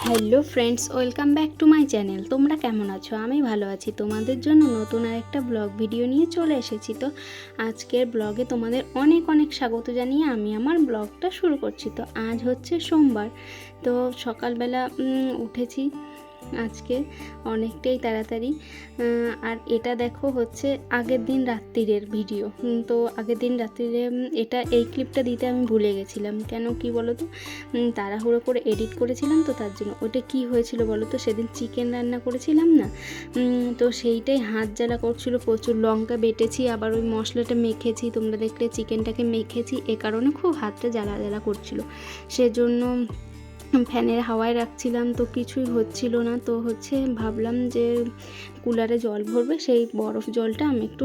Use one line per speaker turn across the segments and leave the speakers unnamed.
Hello friends, welcome back to my channel. তোমরা কেমন আছো? আমি ভালো আছি। তোমাদের জন্য নতুন আরেকটা ব্লগ ভিডিও নিয়ে চলে এসেছি। তো আজকের ব্লগে তোমাদের অনেক অনেক স্বাগত জানিয়ে আমি আমার ব্লগটা শুরু করছি। তো আজ হচ্ছে সোমবার। তো সকালবেলা উঠেছি আজকে অনেকটাই তাড়াতাড়ি। আর এটা দেখো হচ্ছে আগের দিন রাত্রিরের ভিডিও। তো আগের দিন রাত্রিরে এই ক্লিপটা দিতে আমি ভুলে গেছিলাম। কেন কি বলো তো, তাড়াহুড়ো করে এডিট করেছিলাম, তো তার জন্য। ওটা কি হয়েছিল বলো তো, সেদিন চিকেন রান্না করেছিলাম না, তো সেইটাই হাত জ্বালা করছিল প্রচুর। লঙ্কা বেটেছি, আবার ওই মশলাটা মেখেছি, তোমরা দেখলে চিকেনটাকে মেখেছি, এ কারণে খুব হাতটা জ্বালা জ্বালা করছিল। সেজন্য ফ্যানের হাওয়ায় রাখছিলাম, তো কিছুই হচ্ছিল না। তো ভাবলাম যে কুলারে জল ভরবে, সেই বরফ জলটা আমি একটু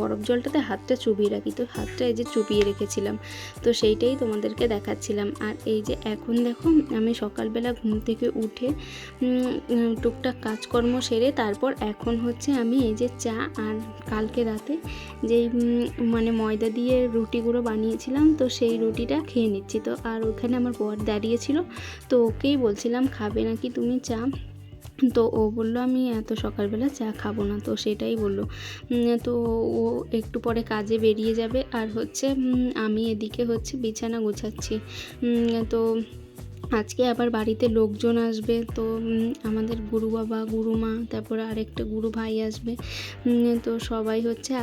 বরফ জলটাতে হাতটা চুবিয়ে রাখি। তো হাতটা এই যে চুবিয়ে রেখেছিলাম, তো সেইটাই তোমাদেরকে দেখাচ্ছিলাম। আর এই যে এখন দেখো আমি সকালবেলা ঘুম থেকে উঠে টুকটাক কাজকর্ম সেরে তারপর এখন আমি এই যে চা আর কালকে রাতে যেই ময়দা দিয়ে রুটিগুলো বানিয়েছিলাম, তো সেই রুটিটা খেয়ে নিচ্ছি। তো আর ওখানে আমার বর দাঁড়িয়েছিল, তো ওকেই বলছিলাম খাবে নাকি তুমি চা। তো ও বলল আমি এত সকালবেলা চা খাবো না, তো সেটাই বললো। তো ও একটু পরে কাজে বেরিয়ে যাবে। আর আমি এদিকে বিছানা গোছাচ্ছি। তো আজকে আবার বাড়িতে লোকজন আসবে। তো আমাদের গুরু বাবা, গুরু মা, তারপরে আরেকটা গুরু ভাই আসবে। তো সবাই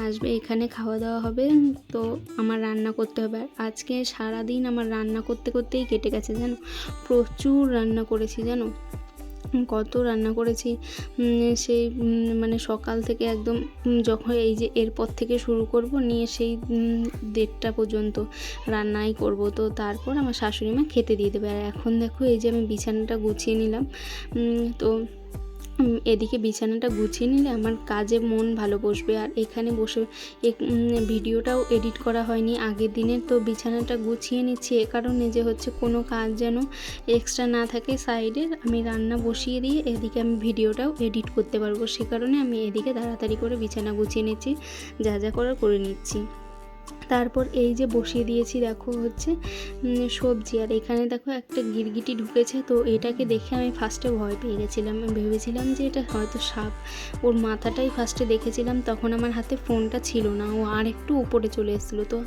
আসবে, এখানে খাওয়া দাওয়া হবে। তো আমার রান্না করতে হবে। আর আজকে সারাদিন আমার রান্না করতে করতেই কেটে গেছে জানো। প্রচুর রান্না করেছি জানো, কত রান্না করেছি। সেই সকাল থেকে একদম যখন এই যে এরপর থেকে শুরু করব নিয়ে সেই 1:30 পর্যন্ত রান্নাই করব। তো তারপর আমার শাশুড়ি মা খেতে দিয়ে দেবে। আর এখন দেখো এই যে আমি বিছানাটা গুছিয়ে নিলাম। তো এদিকে বিছানাটা গুছিয়ে নিলে আমার কাজে মন ভালো বসবে। আর এখানে বসে ভিডিওটাও এডিট করা হয়নি আগের দিনের। তো বিছানাটা গুছিয়ে নিচ্ছি এ কারণে যে কোনো কাজ যেন এক্সট্রা না থাকে সাইডে। আমি রান্না বসিয়ে দিয়ে এদিকে আমি ভিডিওটাও এডিট করতে পারবো, সে কারণে আমি এদিকে তাড়াতাড়ি করে বিছানা গুছিয়ে নিচ্ছি, যা যা করার করে নিচ্ছি। তারপর এই যে বসিয়ে দিয়েছি দেখো সবজি। আর এখানে দেখো একটা গিরগিটি ঢুকেছে। তো এটাকে দেখে আমি ফার্স্টে ভয় পেয়ে গেছিলাম, ভেবেছিলাম যে এটা হয়তো সাপ। ওর মাথাটাই ফার্স্টে দেখেছিলাম, তখন আমার হাতে ফোনটা ছিল না, ও আর একটু উপরে চলে এসেছিলো। তো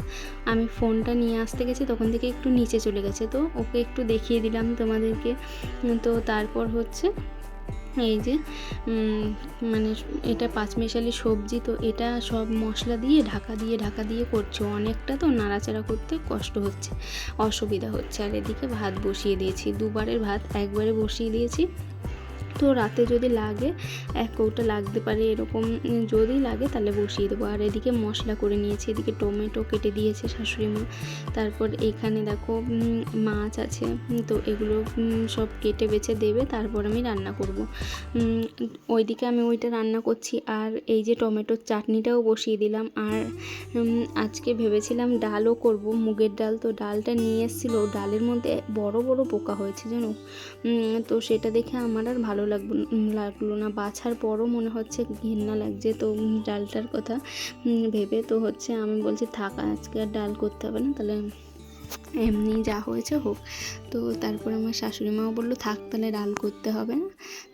আমি ফোনটা নিয়ে আসতে গেছি, তখন থেকে একটু নিচে চলে গেছে। তো ওকে একটু দেখিয়ে দিলাম তোমাদেরকে। তো তারপর এই যে এটা পাঁচমিশালি সবজি। তো এটা সব মশলা দিয়ে ঢাকা দিয়ে করছে অনেকটা, তো নাড়াচাড়া করতে কষ্ট হচ্ছে, অসুবিধা হচ্ছে। আর এদিকে ভাত বসিয়ে দিয়েছি, দুবারের ভাত একবারে বসিয়ে দিয়েছি। তো রাতে যদি লাগে 1 কৌটা লাগতে পারে, এরকম যদি লাগে তাহলে বসিয়ে দেবো। আর এদিকে মশলা করে নিয়েছি, এদিকে টমেটো কেটে দিয়েছে শাশুড়ি মা। তারপর এখানে দেখো মাছ আছে, তো এগুলো সব কেটে বেছে দেবে, তারপর আমি রান্না করব। ওইদিকে আমি ওইটা রান্না করছি। আর এই যে টমেটোর চাটনিটাও বসিয়ে দিলাম। আর আজকে ভেবেছিলাম ডালও করব, মুগের ডাল। তো ডালটা নিয়ে এসেছিলো, ডালের মধ্যে বড় বড় পোকা হয়েছে জানো। তো সেটা দেখে আমার আর ভালো লাগলো না, বাছার পরও মনে হচ্ছে ঘৃণা লাগছে। তো ডালটার কথা ভেবে তো আমি বলছি থাক, আজকে আর ডাল করতে হবে না, তাহলে এমনি যা হয়েছে হোক। তো তারপর আমার শাশুড়ি মাও বললো থাক, তাহলে ডাল করতে হবে না।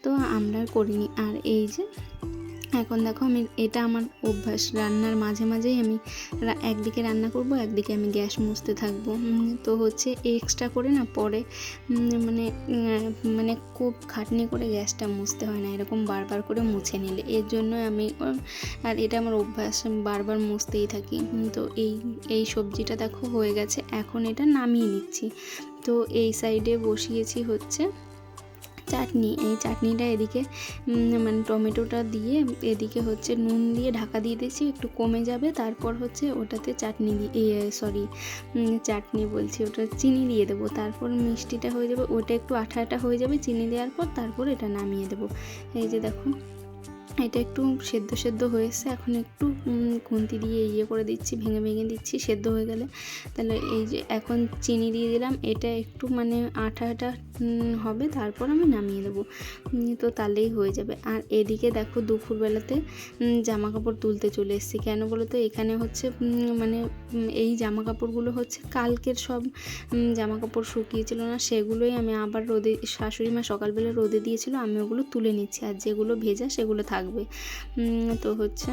তো আমরা আর করিনি। আর এই যে এখন দেখো এটা আমার অভ্যাস, রান্নার মাঝে মাঝেই আমি একদিকে রান্না করব, একদিকে আমি গ্যাস মুছতে থাকবো। তো এক্সট্রা করে না পরে খুব খাটনি করে গ্যাসটা মুছতে হয় না, এরকম বারবার করে মুছে নিলে। এর জন্য আর এটা আমার অভ্যাস, বারবার মুছতেই থাকি। তো এই সবজিটা দেখো হয়ে গেছে, এখন এটা নামিয়ে নিচ্ছি। তো এই সাইডে বসিয়েছি চাটনি। এই চাটনিটা এদিকে টমেটোটা দিয়ে এদিকে নুন দিয়ে ঢাকা দিয়ে দিয়েছি, একটু কমে যাবে। তারপর ওটাতে চাটনি বলছি, ওটা চিনি দিয়ে দেবো। তারপর মিষ্টিটা হয়ে যাবে, ওটা একটু আঠা আঠা হয়ে যাবে চিনি দেওয়ার পর, তারপর এটা নামিয়ে দেবো। এই যে দেখো এটা একটু সেদ্ধ সেদ্ধ হয়েছে, এখন একটু খুন্তি দিয়ে ইয়ে করে দিচ্ছি, ভেঙে ভেঙে দিচ্ছি সেদ্ধ হয়ে গেলে। তাহলে এই যে এখন চিনি দিয়ে দিলাম, এটা একটু মানে আঠা আঠা হবে, তারপর আমি নামিয়ে দেবো। তো তাহলেই হয়ে যাবে। আর এদিকে দেখো দুপুরবেলাতে জামা কাপড় তুলতে চলে এসেছি। কেন বলো তো, এখানে হচ্ছে মানে এই জামা কাপড়গুলো হচ্ছে কালকের সব জামা কাপড় শুকিয়েছিল না, সেগুলোই আমি আবার রোদে, শাশুড়ি মা সকালবেলা রোদে দিয়েছিল, আমি ওগুলো তুলে নিচ্ছি। আর যেগুলো ভেজা সেগুলো থাকবে। তো হচ্ছে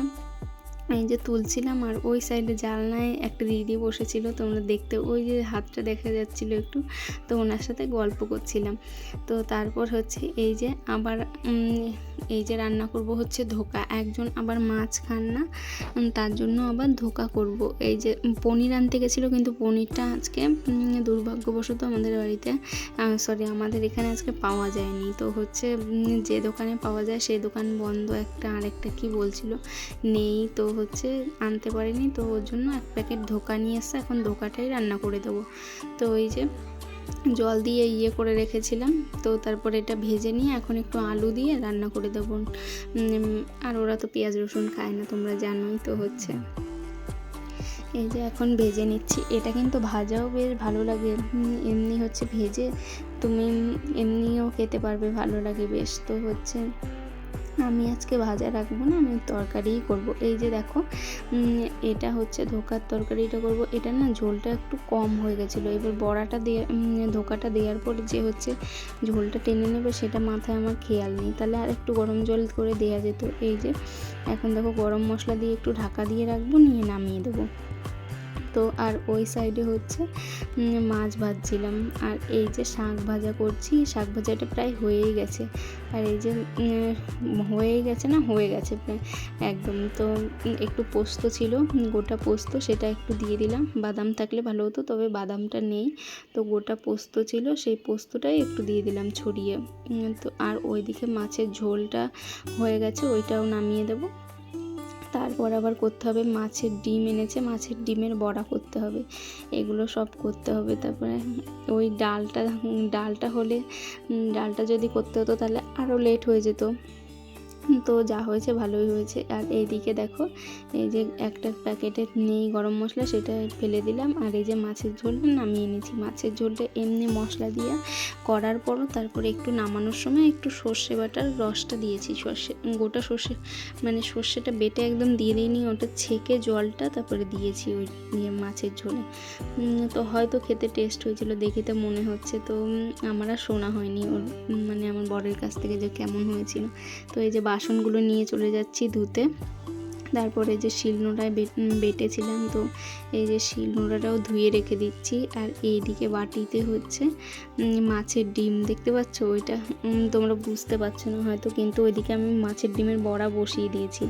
এই যে তুলছিলাম, আর ওই সাইডে জানলায় একটা দিদি বসেছিল, তোমরা দেখতে, ওই যে হাতটা দেখা যাচ্ছিল একটু, তো ওনার সাথে গল্প করছিলাম। তো তারপর হচ্ছে এই যে আবার এই যে রান্না করব হচ্ছে ধোকা। একজন আবার মাছ খান না, তার জন্য আবার ধোকা করব। এই যে পনির আনতে গেছিলো, কিন্তু পনিরটা আজকে দুর্ভাগ্যবশত আমাদের বাড়িতে আমাদের এখানে আজকে পাওয়া যায়নি। তো হচ্ছে যে দোকানে পাওয়া যায় সেই দোকান বন্ধ, একটা আরেকটা কি বলছিল নেই, তো হচ্ছে আনতে পারিনি। তো ওর জন্য এক প্যাকেট ধোকা নিয়ে এসছে, এখন ধোকাটাই রান্না করে দেবো। তো ওই যে জল দিয়ে ইয়ে করে রেখেছিলাম, তো তারপরে এটা ভেজে নিয়ে এখন একটু আলু দিয়ে রান্না করে দেবো। আর ওরা তো পেঁয়াজ রসুন খায় না, তোমরা জানোই। তো হচ্ছে এই যে এখন ভেজে নিচ্ছি। এটা কিন্তু ভাজাও বেশ ভালো লাগে, এমনি হচ্ছে ভেজে তুমি এমনিও খেতে পারবে, ভালো লাগে বেশ। তো হচ্ছে আমি আজকে ভাজা রাখবো না, আমি তরকারিই করব। এই যে দেখো এটা হচ্ছে ধোকার তরকারিটা করব। এটা না ঝোলটা একটু কম হয়ে গেছিলো, এবার বড়াটা দিয়ে ধোকাটা দেওয়ার পর যে হচ্ছে ঝোলটা টেনে নেবে সেটা মাথায় আমার খেয়াল নেই, তাহলে আর একটু গরম জল করে দেওয়া যেত। এই যে এখন দেখো গরম মশলা দিয়ে একটু ঢাকা দিয়ে রাখবো, নিয়ে নামিয়ে দেবো। তো আর ওই সাইডে হচ্ছে মাছ ভাজছিলাম, আর এই যে শাক ভাজা করছি। শাক ভাজাটা প্রায় হয়েই গেছে, আর এই যে হয়ে গেছে প্রায় একদম। তো একটু পোস্ত ছিল, গোটা পোস্ত, সেটা একটু দিয়ে দিলাম। বাদাম থাকলে ভালো হতো, তবে বাদামটা নেই। তো গোটা পোস্ত ছিল, সেই পোস্তটাই একটু দিয়ে দিলাম ছড়িয়ে। তো আর ওইদিকে মাছের ঝোলটা হয়ে গেছে, ওইটাও নামিয়ে দেবো। তারপর আবার করতে হবে, মাছের ডিম এনেছে, মাছের ডিমের বড়া করতে হবে, এগুলো সব করতে হবে। তারপরে ওই ডালটা হলে, ডালটা যদি করতে হতো তাহলে আরও লেট হয়ে যেত। তো যা হয়েছে ভালোই হয়েছে। আর এইদিকে দেখো এই যে একটা প্যাকেটের নেই গরম মশলা, সেটা ফেলে দিলাম। আর এই যে মাছের ঝোলটা নামিয়ে নিয়েছি। মাছের ঝোলটা এমনি মশলা দিয়ে করার পরও তারপরে একটু নামানোর সময় একটু সর্ষে বাটার রসটা দিয়েছি, গোটা সর্ষে, মানে সর্ষেটা বেটে একদম দিয়ে দিইনি, ওটা ছেঁকে জলটা তারপরে দিয়েছি ওই মাছের ঝোলে। তো হয়তো খেতে টেস্ট হয়েছিল, দেখে তো মনে হচ্ছে। তো আমার আর শোনা হয়নি ওর, মানে আমার বরের কাছ থেকে যে কেমন হয়েছিল। তো এই যে বাসনগুলো নিয়ে চলে যাচ্ছি ধুতে। তারপরে যে শিলনোড়ায় বেটেছিলাম, তো এই যে শিলনোড়াটাও ধুয়ে রেখে দিচ্ছি। আর এইদিকে বাটিতে হচ্ছে মাছের ডিম, দেখতে পাচ্ছ ওইটা, তোমরা বুঝতে পারছো না হয়তো, কিন্তু ওইদিকে আমি মাছের ডিমের বড়া বসিয়ে দিয়েছি।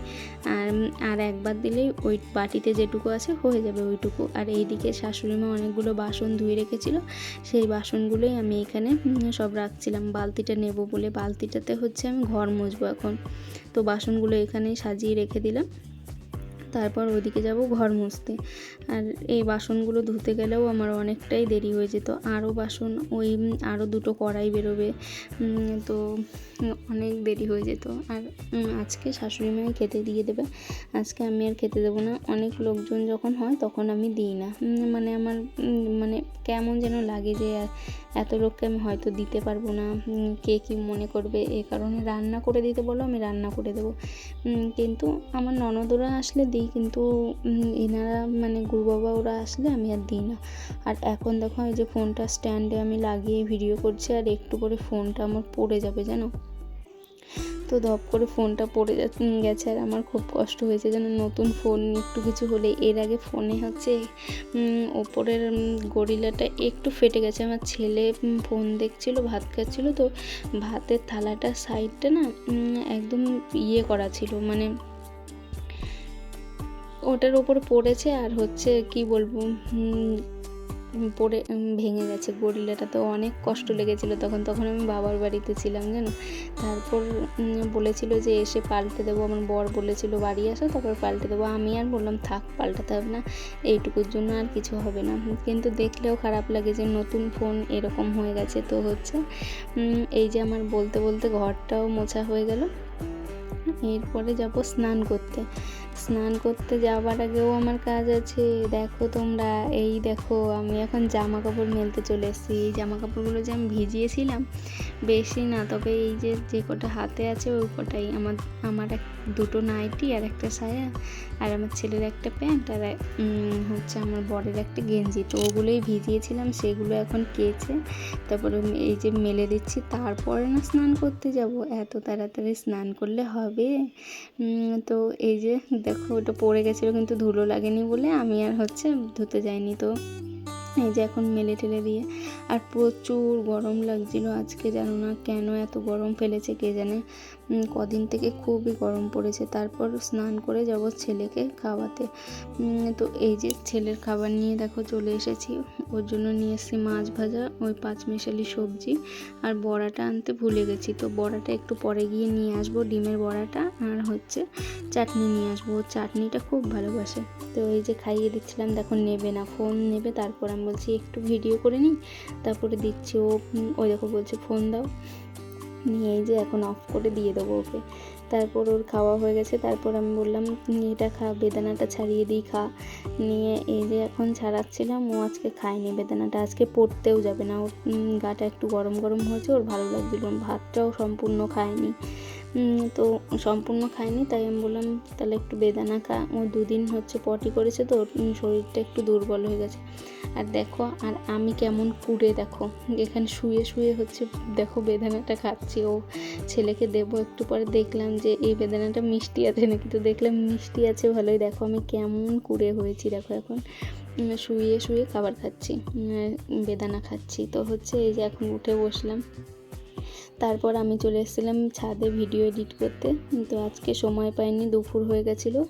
আর একবার দিলেই ওই বাটিতে যেটুকু আছে হয়ে যাবে ওইটুকু। আর এইদিকে শাশুড়ি মা অনেকগুলো বাসন ধুয়ে রেখেছিল, সেই বাসনগুলোই আমি এখানে সব রাখছিলাম। বালতিটা নেব বলে, বালতিটাতে হচ্ছে আমি ঘর মুছবো এখন। তো বাসনগুলো এখানেই সাজিয়ে রেখে দিলাম, তারপর ওইদিকে যাব ঘর মুছতে। আর এই বাসনগুলো ধুতে গেলেও আমার অনেকটাই দেরি হয়ে যেত, আরও বাসন, ওই আরও দুটো কড়াই বেরোবে, তো অনেক দেরি হয়ে যেত। আর আজকে শাশুড়ি মাই খেতে দিয়ে দেবে, আজকে আমি আর খেতে দেবো না। অনেক লোকজন যখন হয় তখন আমি দিই না, মানে আমার মানে কেমন যেন লাগে যে এত লোককে আমি হয়তো দিতে পারবো না, কে কী মনে করবে, এ কারণে রান্না করে দিতে বলো, আমি রান্না করে দেবো। কিন্তু আমার ননদরা আসলে দিই, কিন্তু এনারা মানে গুরু বাবা ওরা আসলে আমি আর দিই না। আর এখন দেখো এই যে ফোনটা স্ট্যান্ডে আমি লাগিয়ে ভিডিও করছি, আর একটু করে ফোনটা আমার পড়ে যাবে জানো। তো ধপ করে ফোনটা পড়ে গেছে, আর আমার খুব কষ্ট হয়েছে যেন। নতুন ফোন একটু কিছু হলে, এর আগে ফোনে হচ্ছে ওপরের গরিলাটা একটু ফেটে গেছে। আমার ছেলে ফোন দেখছিল, ভাত খাচ্ছিল, তো ভাতের থালাটা সাইডটা না একদম ইয়ে করা ছিল, মানে ওটার ওপরে পড়েছে, আর হচ্ছে কি বলবো, পড়ে ভেঙে গেছে গরিলাটা। তো অনেক কষ্ট লেগেছিলো তখন আমি বাবার বাড়িতে ছিলাম জানো। তারপর বলেছিল যে এসে পাল্টে দেবো, আমার বর বলেছিল বাড়ি আসো তারপর পাল্টে দেবো। আমি আর বললাম থাক, পাল্টাতে হবে না, এইটুকুর জন্য আর কিছু হবে না। কিন্তু দেখলেও খারাপ লাগে যে নতুন ফোন এরকম হয়ে গেছে। তো হচ্ছে এই যে আমার বলতে বলতে ঘরটাও মোছা হয়ে গেল। এরপরে যাব স্নান করতে। স্নান করতে যাওয়ার আগেও আমার কাজ আছে। দেখো তোমরা, এই দেখো আমি এখন জামা কাপড় মেলতে চলে এসেছি। এই জামা কাপড়গুলো যে আমি ভিজিয়েছিলাম, বেশি না, তবে এই যে কটা হাতে আছে ওই কটাই। আমার দুটো নাইটি আর একটা সায়া, আর আমার ছেলের একটা প্যান্ট, আর হচ্ছে আমার বরের একটা গেঞ্জি। তো ওগুলোই ভিজিয়েছিলাম, সেগুলো এখন কেচে তারপরে এই যে মেলে দিচ্ছি। তারপরে না স্নান করতে যাব, এত তাড়াতাড়ি স্নান করলে হবে? তো এই যে দেখো, ওটা পড়ে গেছিলো কিন্তু ধুলো লাগেনি বলে আমি আর হচ্ছে ধুতে যাইনি। তো এই যে এখন মেলে টেলে দিয়ে, আর প্রচুর গরম লাগছিল আজকে, জানো না কেন এত গরম ফেলেছে কে জানে। কদিন থেকে খুবই গরম পড়েছে। তারপর স্নান করে যাব ছেলেকে খাওয়াতে। তো এই যে ছেলের খাবার নিয়ে দেখো চলে এসেছি। ওর জন্য নিয়ে এসেছি মাছ ভাজা, ওই পাঁচমিশালি সবজি, আর বড়াটা আনতে ভুলে গেছি। তো বড়াটা একটু পরে গিয়ে নিয়ে আসবো, ডিমের বড়াটা, আর হচ্ছে চাটনি নিয়ে আসবো। ওর চাটনিটা খুব ভালোবাসে। তো এই যে খাইয়ে দিচ্ছিলাম, দেখো নেবে না, ফোন নেবে। তারপর আমি বলছি একটু ভিডিও করে নিই, তারপরে দিচ্ছি। ওই দেখো বলছে ফোন দাও, নিয়ে এই যে এখন অফ করে দিয়ে দেবো ওকে। তারপর ওর খাওয়া হয়ে গেছে। তারপর আমি বললাম এটা খা, বেদানাটা ছাড়িয়ে দিই, খা। নিয়ে এই যে এখন ছাড়াচ্ছিলাম। ও আজকে খায়নি বেদানাটা, আজকে পড়তেও যাবে না। ওর গাটা একটু গরম গরম হয়েছে, ওর ভালো লাগছিল। ভাতটাও সম্পূর্ণ খায়নি। তো সম্পূর্ণ খায়নি, তাই আমি বললাম তাহলে একটু বেদানা খা। ও দুদিন হচ্ছে পটি করেছে, তো শরীরটা একটু দুর্বল হয়ে গেছে। আর দেখো, আর আমি কেমন কুড়ে, দেখো এখানে শুয়ে শুয়ে হচ্ছে দেখো বেদানাটা খাচ্ছি। ও ছেলেকে দেবো একটু পরে, দেখলাম যে এই বেদানাটা মিষ্টি আছে নাকি, তো দেখলাম মিষ্টি আছে ভালোই। দেখো আমি কেমন কুড়ে হয়েছি, দেখো এখন শুয়ে শুয়ে খাবার খাচ্ছি, বেদানা খাচ্ছি। তো হচ্ছে এই যে এখন উঠে বসলাম। তারপর আমি চলে এসেছিলাম ছাদে ভিডিও এডিট করতে। তো আজকে সময় পাইনি, দুপুর হয়ে গেছিলো।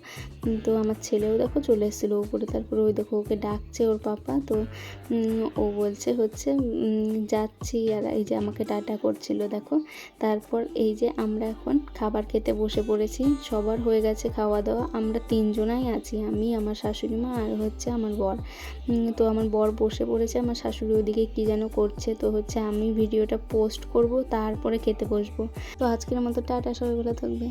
তো আমার ছেলেও দেখো চলে এসেছিলো উপরে। তারপরে ওই দেখো ওকে ডাকছে ওর পাপা। তো ও বলছে হচ্ছে যাচ্ছি, আর এই যে আমাকে টাটা করছিল দেখো। তারপর এই যে আমরা এখন খাবার খেতে বসে পড়েছি। সবার হয়ে গেছে খাওয়া দাওয়া, আমরা তিনজনাই আছি, আমি, আমার শাশুড়ি মা, আর হচ্ছে আমার বর। তো আমার বর বসে পড়েছে, আমার শাশুড়ি ওদিকে কী যেন করছে। তো হচ্ছে আমি ভিডিওটা পোস্ট করব, তারপরে খেতে বসবো। তো আজকের মতো টাটা, সবাই ভালো থাকবে।